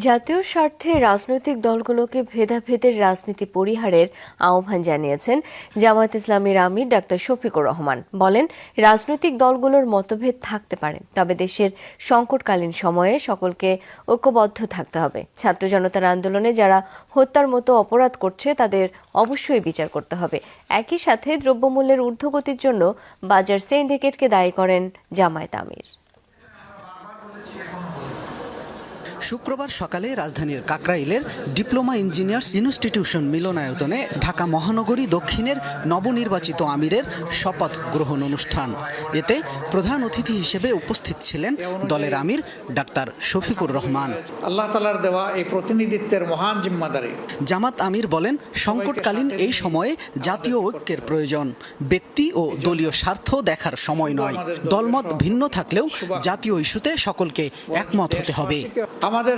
জাতীয় স্বার্থে রাজনৈতিক দলগুলোকে ভেদাভেদের রাজনীতি পরিহারের আহ্বান জানিয়েছেন জামায়াত ইসলামীর আমির ডাক্তার শফিকুর রহমান। বলেন, রাজনৈতিক দলগুলোর মতভেদ থাকতে পারে, তবে দেশের সংকটকালীন সময়ে সকলকে ঐক্যবদ্ধ থাকতে হবে। ছাত্র জনতার আন্দোলনে যারা হত্যার মতো অপরাধ করছে তাদের অবশ্যই বিচার করতে হবে। একই সাথে দ্রব্যমূল্যের ঊর্ধ্বগতির জন্য বাজার সিন্ডিকেটকে দায়ী করেন জামায়াত আমির। শুক্রবার সকালে রাজধানীর কাকরাইলের ডিপ্লোমা ইঞ্জিনিয়ার্স ইনস্টিটিউশন মিলনায়তনে ঢাকা মহানগরী দক্ষিণের নবনির্বাচিত আমিরের শপথ গ্রহণ অনুষ্ঠান। এতে প্রধান অতিথি হিসেবে উপস্থিত ছিলেন দলের আমির ডাক্তার শফিকুর রহমান। আল্লাহ তাআলার দেওয়া এই প্রতিনিধিত্বের মহান জিম্মাদারি। জামাত আমির বলেন, সংকটকালীন এই সময়ে জাতীয় ঐক্যের প্রয়োজন। ব্যক্তি ও দলীয় স্বার্থ দেখার সময় নয়। দলমত ভিন্ন থাকলেও জাতীয় ইস্যুতে সকলকে একমত হতে হবে। আমাদের